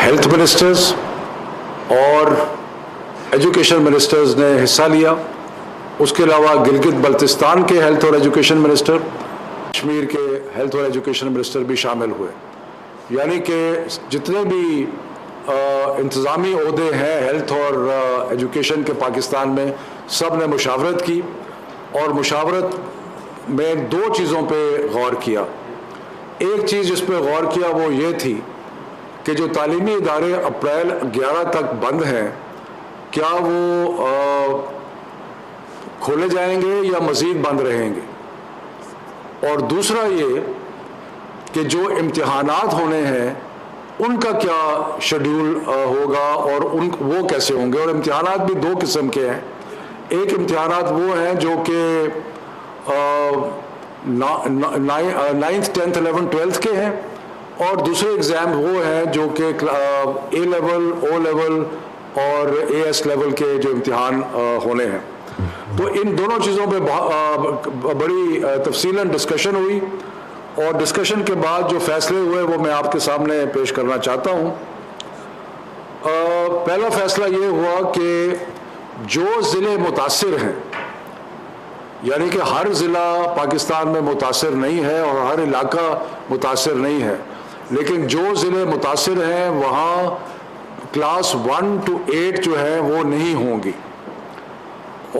Health ministers और education ministers ने हिस्सा लिया। उसके अलावा गिलगित बल्तिस्तान के हेल्थ और एजुकेशन मिनिस्टर, कश्मीर के हेल्थ और एजुकेशन मिनिस्टर भी शामिल हुए। यानी कि जितने भी इंतज़ामी ओहदे हैं हेल्थ और एजुकेशन के पाकिस्तान में, सब ने मुशावरत की और मुशावरत में दो चीज़ों पे गौर किया। एक चीज़ जिस पे गौर किया वो ये थी कि जो तालीमी इदारे अप्रैल 11 तक बंद हैं, क्या वो खोले जाएंगे या मज़ीद बंद रहेंगे। और दूसरा ये कि जो इम्तिहानात होने हैं उनका क्या शेड्यूल होगा और वो कैसे होंगे। और इम्तिहानात भी दो किस्म के हैं। एक इम्तिहानात वो हैं जो कि 9th 10th 11th 12th के हैं, और दूसरे एग्ज़ाम वो हैं जो कि A लेवल, O लेवल और AS लेवल के जो इम्तिहान होने हैं। तो इन दोनों चीज़ों पे बड़ी तफसीलन डिस्कशन हुई और डिस्कशन के बाद जो फैसले हुए वो मैं आपके सामने पेश करना चाहता हूँ। पहला फैसला ये हुआ कि जो ज़िले मुतासिर हैं, यानी कि हर ज़िला पाकिस्तान में मुतासिर नहीं है और हर इलाका मुतासिर नहीं है, लेकिन जो ज़िले मुतासिर हैं वहाँ क्लास 1 to 8 जो है वो नहीं होंगी।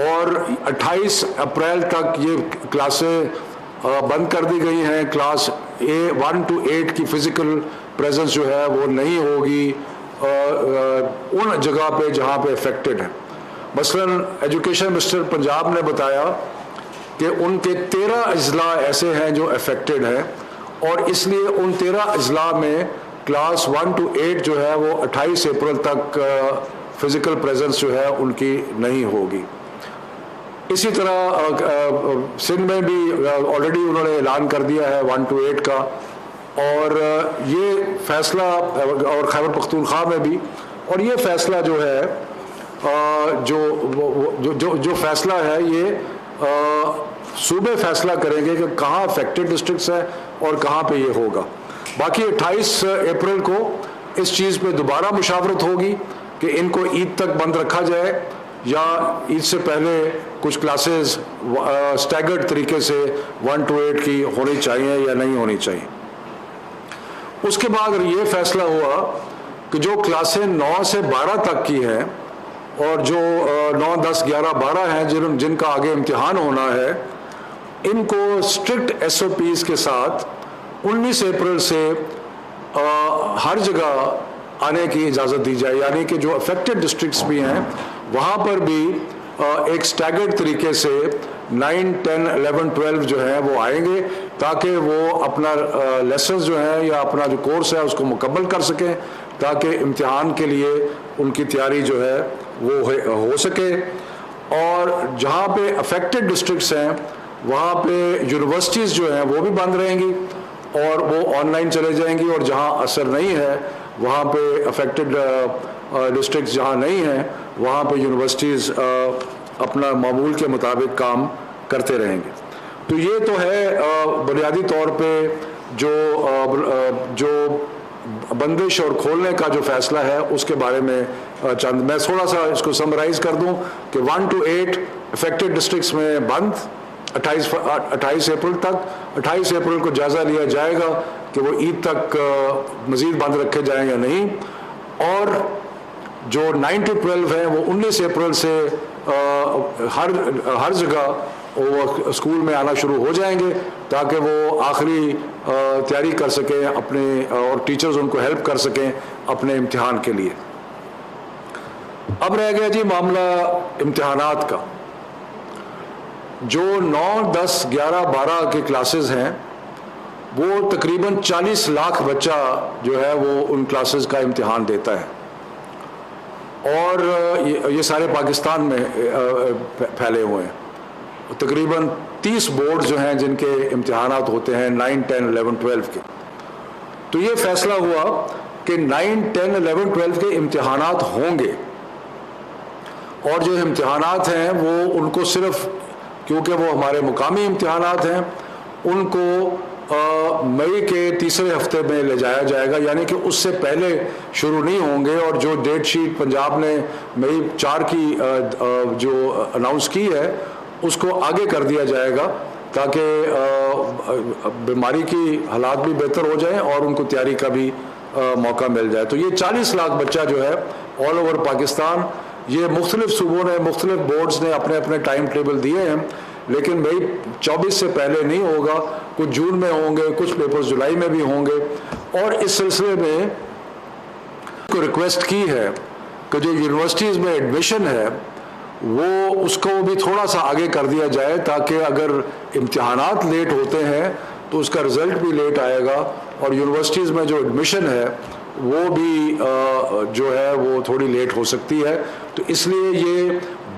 और 28 अप्रैल तक ये क्लासें बंद कर दी गई हैं। क्लास 1 to 8 की फ़िज़िकल प्रेजेंस जो है वो नहीं होगी उन जगह पे जहाँ पे अफेक्टेड है। मसलन एजुकेशन मिनिस्टर पंजाब ने बताया कि उनके 13 अजला ऐसे हैं जो अफेक्टेड हैं और इसलिए उन 13 अजला में क्लास 1 to 8 जो है वो 28 अप्रैल तक फ़िज़िकल प्रेजेंस जो है उनकी नहीं होगी। इसी तरह सिंध में भी ऑलरेडी उन्होंने ऐलान कर दिया है 1 to 8 का, और ये फैसला, और खैबर पख्तूनख्वा में भी। और ये फैसला जो है जो फैसला है ये सूबे फैसला करेंगे कि कहाँ अफेक्टेड डिस्ट्रिक्ट्स हैं और कहाँ पे ये होगा। बाकी 28 अप्रैल को इस चीज़ पे दोबारा मुशावरत होगी कि इनको ईद तक बंद रखा जाए या ईद से पहले कुछ क्लासेस स्टैगर्ड तरीके से 1 to 8 की होनी चाहिए या नहीं होनी चाहिए। उसके बाद ये फैसला हुआ कि जो क्लासें 9 से 12 तक की हैं और जो 9, 10, 11, 12 हैं जिनका आगे इम्तिहान होना है, इनको स्ट्रिक्ट SOPs के साथ 19 अप्रैल से हर जगह आने की इजाज़त दी जाए। यानी कि जो अफेक्टेड डिस्ट्रिक्ट्स भी हैं वहाँ पर भी एक स्टैगर्ड तरीके से 9, 10, 11, 12 जो है वो आएंगे ताकि वो अपना लेसन्स जो है या अपना जो कोर्स है उसको मुकम्मल कर सकें, ताकि इम्तिहान के लिए उनकी तैयारी जो है वो हो सके। और जहाँ पे अफेक्टेड डिस्ट्रिक्ट्स हैं वहाँ पे यूनिवर्सिटीज़ जो हैं वो भी बंद रहेंगी और वो ऑनलाइन चले जाएंगी, और जहाँ असर नहीं है वहाँ पे अफेक्टेड डिस्ट्रिक्ट्स जहाँ नहीं हैं वहाँ पे यूनिवर्सिटीज़ अपना मामूल के मुताबिक काम करते रहेंगे। तो ये तो है बुनियादी तौर पे जो बंदिश और खोलने का जो फैसला है उसके बारे में चंद मैं थोड़ा सा इसको समराइज़ कर दूं कि 1 to 8 अफेक्टेड डिस्ट्रिक्ट्स में बंद 28 अप्रैल तक। 28 अप्रैल को जायज़ा लिया जाएगा कि वो ईद तक मज़ीद बंद रखे जाएँ या नहीं, और जो 9 to 12 हैं वो 19 अप्रैल से हर जगह वो स्कूल में आना शुरू हो जाएंगे ताकि वो आखिरी तैयारी कर सकें अपने, और टीचर्स उनको हेल्प कर सकें अपने इम्तिहान के लिए। अब रह गया जी मामला इम्तिहानात का। जो 9, 10, 11, 12 के क्लासेस हैं वो तकरीबन 40 लाख बच्चा जो है वो उन क्लासेस का इम्तिहान देता है, और ये सारे पाकिस्तान में फैले हुए हैं। तकरीबन 30 बोर्ड जो हैं जिनके इम्तिहानात होते हैं 9, 10, 11, 12 के। तो ये फैसला हुआ कि 9, 10, 11, 12 के इम्तिहानात होंगे, और जो इम्तिहानात हैं वो उनको सिर्फ, क्योंकि वो हमारे मुकामी इम्तिहानात हैं, उनको मई के तीसरे हफ्ते में ले जाया जाएगा, यानी कि उससे पहले शुरू नहीं होंगे। और जो डेट शीट पंजाब ने मई 4 की जो अनाउंस की है उसको आगे कर दिया जाएगा ताकि बीमारी की हालात भी बेहतर हो जाएं और उनको तैयारी का भी मौका मिल जाए। तो ये 40 लाख बच्चा जो है ऑल ओवर पाकिस्तान, ये मुख्तलिफ सूबों ने, मुख्तलिफ बोर्ड्स ने अपने अपने टाइम टेबल दिए हैं, लेकिन मई 24 से पहले नहीं होगा। कुछ जून में होंगे, कुछ पेपर्स जुलाई में भी होंगे। और इस सिलसिले में को रिक्वेस्ट की है कि जो यूनिवर्सिटीज़ में एडमिशन है वो उसको भी थोड़ा सा आगे कर दिया जाए, ताकि अगर इम्तिहानात लेट होते हैं तो उसका रिज़ल्ट भी लेट आएगा और यूनिवर्सिटीज़ में जो एडमिशन है वो भी जो है वो थोड़ी लेट हो सकती है। तो इसलिए ये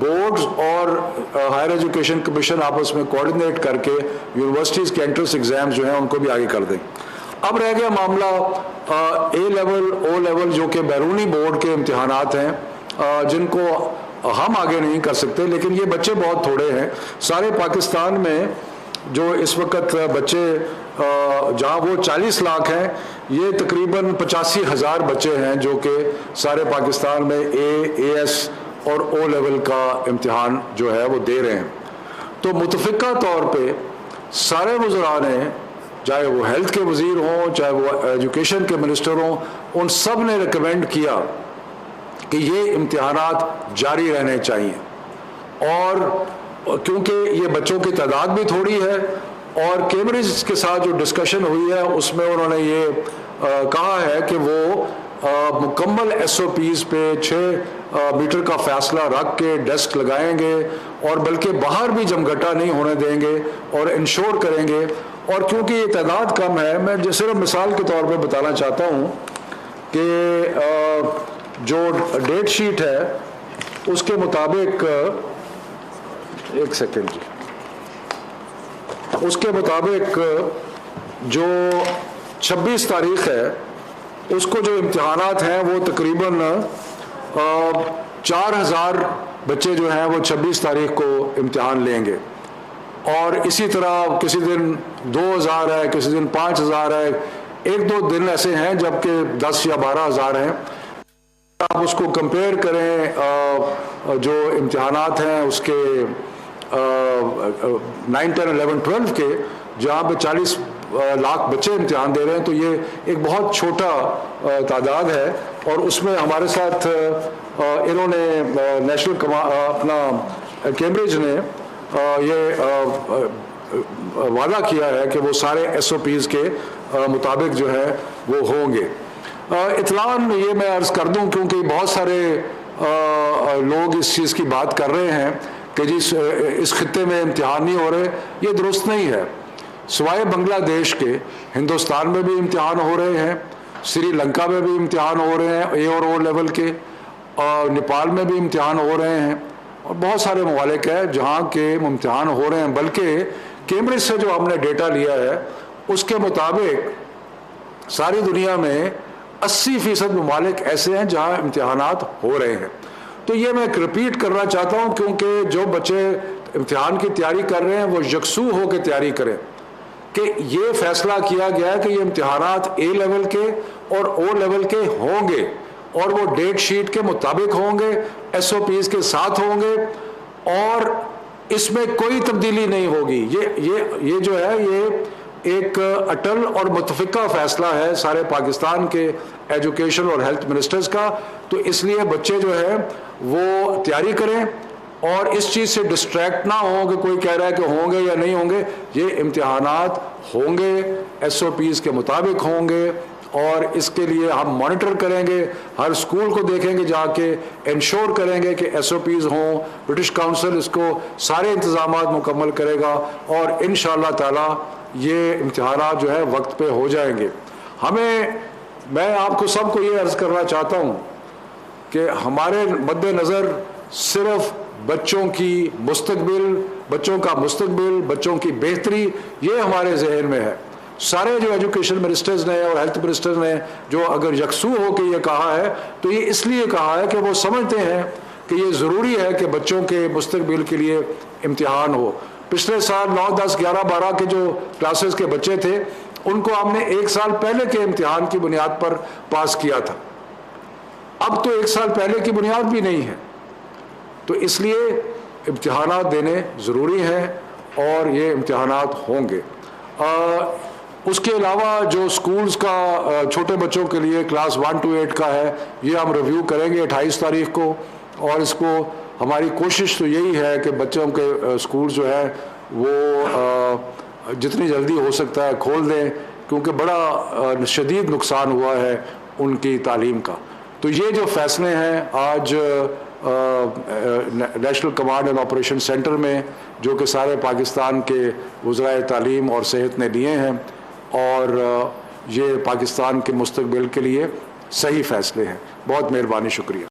बोर्ड्स और हायर एजुकेशन कमीशन आपस में कोऑर्डिनेट करके यूनिवर्सिटीज़ के एंट्रेंस एग्ज़ाम्स जो हैं उनको भी आगे कर दें। अब रह गया मामला ए लेवल, ओ लेवल, जो कि बैरूनी बोर्ड के इम्तिहानात हैं जिनको हम आगे नहीं कर सकते, लेकिन ये बच्चे बहुत थोड़े हैं। सारे पाकिस्तान में जो इस वक्त बच्चे जहाँ वो 40 लाख हैं, ये तकरीबन 85,000 बच्चे हैं जो कि सारे पाकिस्तान में AS और O लेवल का इम्तिहान जो है वो दे रहे हैं। तो मुतफ़िका तौर पे सारे वज़रा ने, चाहे वो हेल्थ के वज़ीर हों, चाहे वो एजुकेशन के मिनिस्टर हों, उन सब ने रिकमेंड किया कि ये इम्तिहानात जारी रहने चाहिए। और क्योंकि ये बच्चों की तादाद भी थोड़ी है और कैम्ब्रिज के साथ जो डिस्कशन हुई है उसमें उन्होंने ये कहा है कि वो मुकम्मल SOPs पे 6 मीटर का फासला रख के डेस्क लगाएंगे और बल्कि बाहर भी जमघटा नहीं होने देंगे और इंश्योर करेंगे। और क्योंकि ये तादाद कम है, मैं सिर्फ मिसाल के तौर पे बताना चाहता हूँ कि जो डेट शीट है उसके मुताबिक, एक सेकेंड जी, उसके मुताबिक जो 26 तारीख है उसको जो इम्तिहानात हैं वो तकरीबन 4000 बच्चे जो हैं वो 26 तारीख को इम्तिहान लेंगे। और इसी तरह किसी दिन 2000 है, किसी दिन 5000 है, 1-2 दिन ऐसे हैं जबकि 10 या 12,000 हैं। आप उसको कंपेयर करें जो इम्तिहानात हैं उसके 9, 10, 11, 12 के, जहाँ पे 40 लाख बच्चे इम्तिहान दे रहे हैं, तो ये एक बहुत छोटा तादाद है। और उसमें हमारे साथ इन्होंने नेशनल अपना कैम्ब्रिज ने ये वादा किया है कि वो सारे SOPs के मुताबिक जो है वो होंगे। इत्लान ये मैं अर्ज़ कर दूं क्योंकि बहुत सारे लोग इस चीज़ की बात कर रहे हैं कि जी इस खित्ते में इम्तिहान नहीं हो रहे, ये दुरुस्त नहीं है। सिवाय बांग्लादेश के हिंदुस्तान में भी इम्तिहान हो रहे हैं, श्रीलंका में भी इम्तिहान हो रहे हैं A और O लेवल के, और नेपाल में भी इम्तिहान हो रहे हैं और बहुत सारे ममालिक हैं जहाँ के इम्तिहान हो रहे हैं। बल्कि कैम्ब्रिज से जो हमने डेटा लिया है उसके मुताबिक सारी दुनिया में 80% ममालिक ऐसे हैं जहाँ इम्तिहानात हो रहे हैं। तो ये मैं रिपीट करना चाहता हूँ क्योंकि जो बच्चे इम्तिहान की तैयारी कर रहे हैं वो यकसू होकर तैयारी करें कि ये फैसला किया गया है कि ये इम्तिहानात A लेवल के और O लेवल के होंगे और वो डेट शीट के मुताबिक होंगे, SOPs के साथ होंगे और इसमें कोई तब्दीली नहीं होगी। ये जो है ये एक अटल और मुतफ़िका फैसला है सारे पाकिस्तान के एजुकेशन और हेल्थ मिनिस्टर्स का। तो इसलिए बच्चे जो है वो तैयारी करें और इस चीज़ से डिस्ट्रैक्ट ना हो कि कोई कह रहा है कि होंगे या नहीं होंगे। ये इम्तिहानात होंगे, SOPs के मुताबिक होंगे और इसके लिए हम मॉनिटर करेंगे, हर स्कूल को देखेंगे, जाके इंश्योर करेंगे कि SOPs हों। ब्रिटिश काउंसिल इसको सारे इंतज़ामात मुकम्मल करेगा और इंशाअल्लाह ताला ये इम्तिहानात जो है वक्त पे हो जाएंगे। मैं आपको सबको ये अर्ज़ करना चाहता हूँ कि हमारे मद्देनज़र सिर्फ बच्चों की मुस्तकबिल, बच्चों का मुस्तकबिल, बच्चों की बेहतरी ये हमारे जहन में है। सारे जो एजुकेशन मिनिस्टर्स ने और हेल्थ मिनिस्टर्स ने जो अगर यकसू हो के ये कहा है तो ये इसलिए कहा है कि वो समझते हैं कि ये ज़रूरी है कि बच्चों के मुस्तकबिल के लिए इम्तिहान हो। पिछले साल 9, 10, 11, 12 के जो क्लासेस के बच्चे थे उनको हमने 1 साल पहले के इम्तिहान की बुनियाद पर पास किया था। अब तो 1 साल पहले की बुनियाद भी नहीं है, तो इसलिए इम्तिहानात देने ज़रूरी हैं और ये इम्तिहानात होंगे। उसके अलावा जो स्कूल्स का छोटे बच्चों के लिए क्लास 1 to 8 का है, ये हम रिव्यू करेंगे 28 तारीख को, और इसको हमारी कोशिश तो यही है कि बच्चों के स्कूल जो है वो जितनी जल्दी हो सकता है खोल दें, क्योंकि बड़ा शदीद नुकसान हुआ है उनकी तालीम का। तो ये जो फैसले हैं आज national command and operation centre में, जो कि सारे पाकिस्तान के वज़राए तालीम और सेहत ने लिए हैं, और ये पाकिस्तान के मुस्तकबिल के लिए सही फैसले हैं। बहुत मेहरबानी, शुक्रिया।